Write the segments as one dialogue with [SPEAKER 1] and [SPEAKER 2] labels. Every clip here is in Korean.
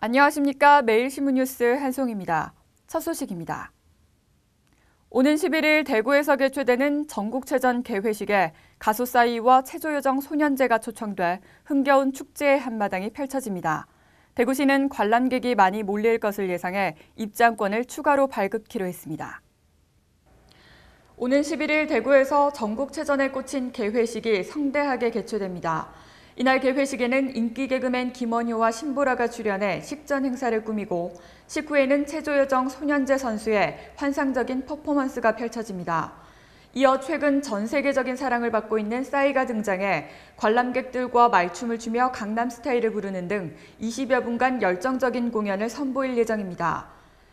[SPEAKER 1] 안녕하십니까. 매일신문 뉴스 한송입니다. 첫 소식입니다. 오는 11일 대구에서 개최되는 전국체전 개회식에 가수 싸이와 체조요정 소년제가 초청돼 흥겨운 축제의 한마당이 펼쳐집니다. 대구시는 관람객이 많이 몰릴 것을 예상해 입장권을 추가로 발급키로 했습니다. 오는 11일 대구에서 전국체전에 꽂힌 개회식이 성대하게 개최됩니다. 이날 개회식에는 인기 개그맨 김원효와 신보라가 출연해 식전 행사를 꾸미고 식후에는 체조요정 소년제 선수의 환상적인 퍼포먼스가 펼쳐집니다. 이어 최근 전 세계적인 사랑을 받고 있는 싸이가 등장해 관람객들과 말춤을 추며 강남스타일을 부르는 등 20여 분간 열정적인 공연을 선보일 예정입니다.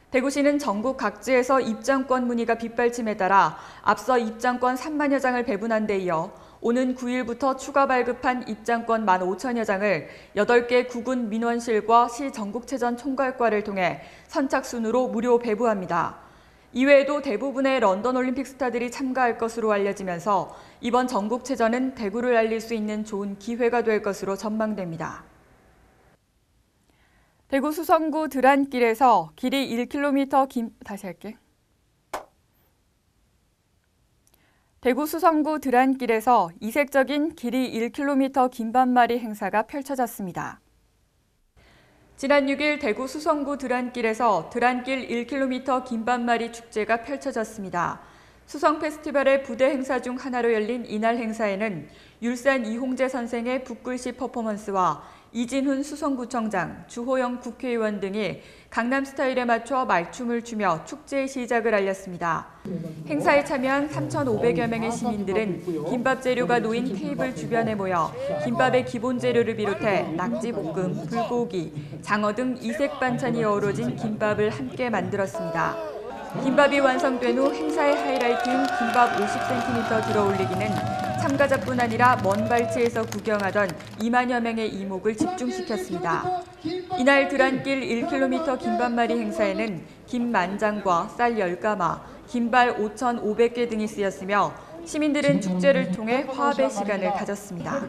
[SPEAKER 1] 대구시는 전국 각지에서 입장권 문의가 빗발침에 따라 앞서 입장권 3만여 장을 배분한 데 이어 오는 9일부터 추가 발급한 입장권 15,000여 장을 8개 구군 민원실과 시 전국체전 총괄과를 통해 선착순으로 무료 배부합니다. 이외에도 대부분의 런던 올림픽 스타들이 참가할 것으로 알려지면서 이번 전국체전은 대구를 알릴 수 있는 좋은 기회가 될 것으로 전망됩니다. 대구 수성구 드란길에서 길이 1km 대구 수성구 드란길에서 이색적인 길이 1km 긴반마리 행사가 펼쳐졌습니다. 지난 6일 대구 수성구 드란길에서 드란길 1km 긴반마리 축제가 펼쳐졌습니다. 수성 페스티벌의 부대 행사 중 하나로 열린 이날 행사에는 율산 이홍재 선생의 붓글씨 퍼포먼스와 이진훈 수성구청장, 주호영 국회의원 등이 강남스타일에 맞춰 말춤을 추며 축제의 시작을 알렸습니다. 행사에 참여한 3,500여 명의 시민들은 김밥 재료가 놓인 테이블 주변에 모여 김밥의 기본 재료를 비롯해 낙지볶음, 불고기, 장어 등 이색 반찬이 어우러진 김밥을 함께 만들었습니다. 김밥이 완성된 후 행사의 하이라이트인 김밥 50cm 들어올리기는 참가자뿐 아니라 먼 발치에서 구경하던 2만여 명의 이목을 집중시켰습니다. 이날 드란길 1km 김밥마리 행사에는 김만장과 쌀 10가마, 김발 5,500개 등이 쓰였으며 시민들은 축제를 통해 화합의 시간을 가졌습니다.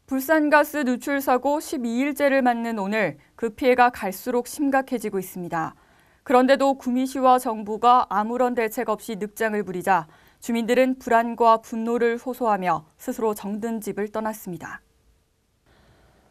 [SPEAKER 1] 불산가스 누출 사고 12일째를 맞는 오늘 그 피해가 갈수록 심각해지고 있습니다. 그런데도 구미시와 정부가 아무런 대책 없이 늑장을 부리자 주민들은 불안과 분노를 호소하며 스스로 정든 집을 떠났습니다.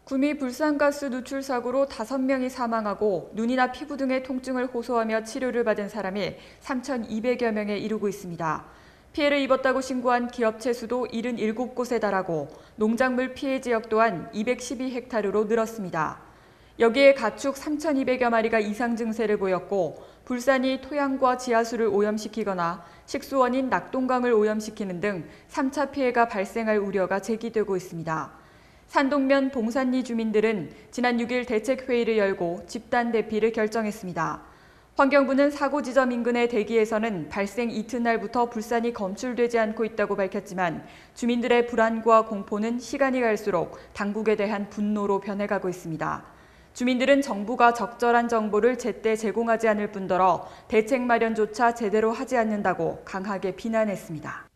[SPEAKER 1] 구미 불산가스 누출 사고로 5명이 사망하고 눈이나 피부 등의 통증을 호소하며 치료를 받은 사람이 3,200여 명에 이르고 있습니다. 피해를 입었다고 신고한 기업체 수도 77곳에 달하고 농작물 피해 지역 또한 212헥타르로 늘었습니다. 여기에 가축 3,200여 마리가 이상 증세를 보였고 불산이 토양과 지하수를 오염시키거나 식수원인 낙동강을 오염시키는 등 3차 피해가 발생할 우려가 제기되고 있습니다. 산동면 봉산리 주민들은 지난 6일 대책회의를 열고 집단 대피를 결정했습니다. 환경부는 사고 지점 인근의 대기에서는 발생 이튿날부터 불산이 검출되지 않고 있다고 밝혔지만 주민들의 불안과 공포는 시간이 갈수록 당국에 대한 분노로 변해가고 있습니다. 주민들은 정부가 적절한 정보를 제때 제공하지 않을 뿐더러 대책 마련조차 제대로 하지 않는다고 강하게 비난했습니다.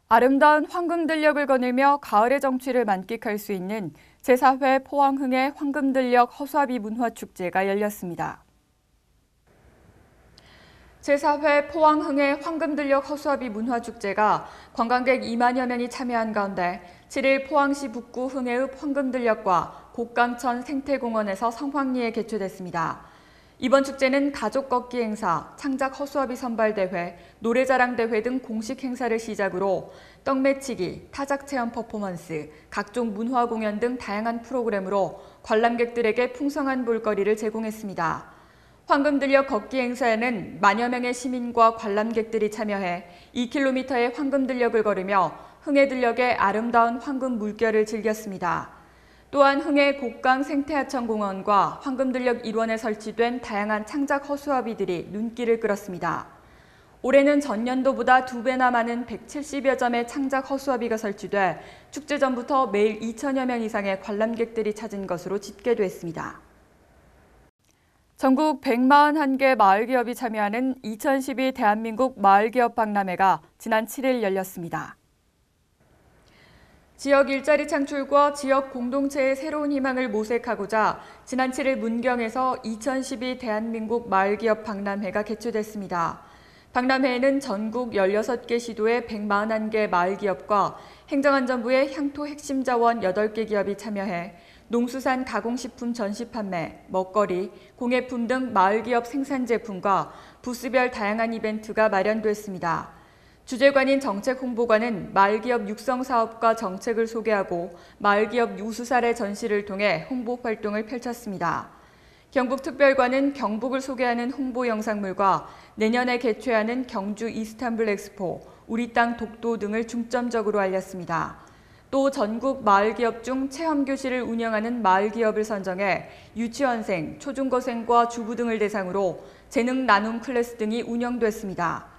[SPEAKER 1] 아름다운 황금들녘을 거닐며 가을의 정취를 만끽할 수 있는 제4회 포항흥해 황금들녘 허수아비 문화축제가 열렸습니다. 제4회 포항흥해 황금들녘 허수아비 문화축제가 관광객 2만여 명이 참여한 가운데 7일 포항시 북구 흥해읍 황금들녘과 곡강천 생태공원에서 성황리에 개최됐습니다. 이번 축제는 가족 걷기 행사, 창작 허수아비 선발대회, 노래자랑대회 등 공식 행사를 시작으로 떡매치기, 타작 체험 퍼포먼스, 각종 문화 공연 등 다양한 프로그램으로 관람객들에게 풍성한 볼거리를 제공했습니다. 황금들녘 걷기 행사에는 만여 명의 시민과 관람객들이 참여해 2km의 황금들녘을 걸으며 흥해들녘의 아름다운 황금 물결을 즐겼습니다. 또한 흥해 곡강 생태하천공원과 황금들녘 일원에 설치된 다양한 창작 허수아비들이 눈길을 끌었습니다. 올해는 전년도보다 2배나 많은 170여 점의 창작 허수아비가 설치돼 축제 전부터 매일 2천여 명 이상의 관람객들이 찾은 것으로 집계됐습니다. 전국 141개 마을기업이 참여하는 2012 대한민국 마을기업 박람회가 지난 7일 열렸습니다. 지역 일자리 창출과 지역 공동체의 새로운 희망을 모색하고자 지난 7일 문경에서 2012 대한민국 마을기업 박람회가 개최됐습니다. 박람회에는 전국 16개 시도의 141개 마을기업과 행정안전부의 향토 핵심 자원 8개 기업이 참여해 농수산 가공식품 전시 판매, 먹거리, 공예품 등 마을기업 생산 제품과 부스별 다양한 이벤트가 마련됐습니다. 주재관인 정책홍보관은 마을기업 육성 사업과 정책을 소개하고 마을기업 우수 사례 전시를 통해 홍보 활동을 펼쳤습니다. 경북특별관은 경북을 소개하는 홍보 영상물과 내년에 개최하는 경주 이스탄불 엑스포, 우리 땅 독도 등을 중점적으로 알렸습니다. 또 전국 마을기업 중 체험교실을 운영하는 마을기업을 선정해 유치원생, 초중고생과 주부 등을 대상으로 재능 나눔 클래스 등이 운영됐습니다.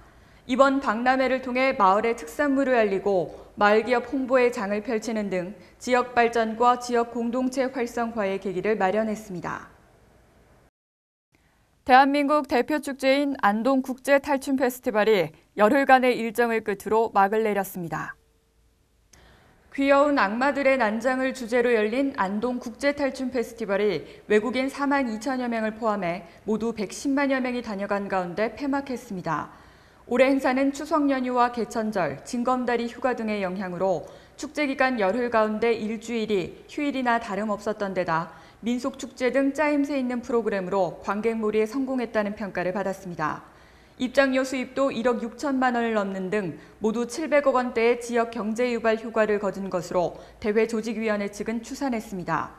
[SPEAKER 1] 이번 박람회를 통해 마을의 특산물을 알리고 마을기업 홍보의 장을 펼치는 등 지역 발전과 지역 공동체 활성화의 계기를 마련했습니다. 대한민국 대표 축제인 안동국제탈춤 페스티벌이 열흘간의 일정을 끝으로 막을 내렸습니다. 귀여운 악마들의 난장을 주제로 열린 안동국제탈춤 페스티벌이 외국인 4만 2천여 명을 포함해 모두 110만여 명이 다녀간 가운데 폐막했습니다. 올해 행사는 추석 연휴와 개천절, 징검다리 휴가 등의 영향으로 축제 기간 열흘 가운데 일주일이 휴일이나 다름없었던 데다 민속축제 등 짜임새 있는 프로그램으로 관객몰이에 성공했다는 평가를 받았습니다. 입장료 수입도 1억 6천만 원을 넘는 등 모두 700억 원대의 지역 경제 유발 효과를 거둔 것으로 대회 조직위원회 측은 추산했습니다.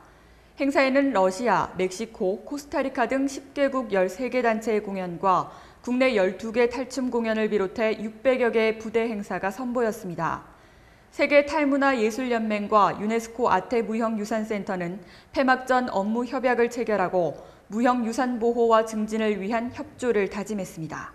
[SPEAKER 1] 행사에는 러시아, 멕시코, 코스타리카 등 10개국 13개 단체의 공연과 국내 12개 탈춤 공연을 비롯해 600여 개의 부대 행사가 선보였습니다. 세계 탈문화예술연맹과 유네스코 아태무형유산센터는 폐막 전 업무 협약을 체결하고 무형유산 보호와 증진을 위한 협조를 다짐했습니다.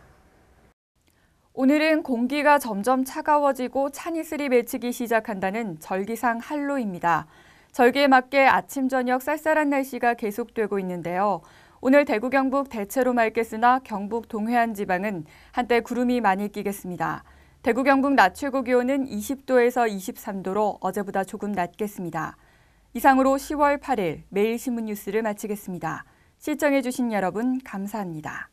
[SPEAKER 1] 오늘은 공기가 점점 차가워지고 찬이슬이 맺히기 시작한다는 절기상 한로입니다. 절기에 맞게 아침, 저녁 쌀쌀한 날씨가 계속되고 있는데요. 오늘 대구, 경북 대체로 맑겠으나 경북 동해안 지방은 한때 구름이 많이 끼겠습니다. 대구, 경북 낮 최고 기온은 20도에서 23도로 어제보다 조금 낮겠습니다. 이상으로 10월 8일 매일 신문 뉴스를 마치겠습니다. 시청해주신 여러분 감사합니다.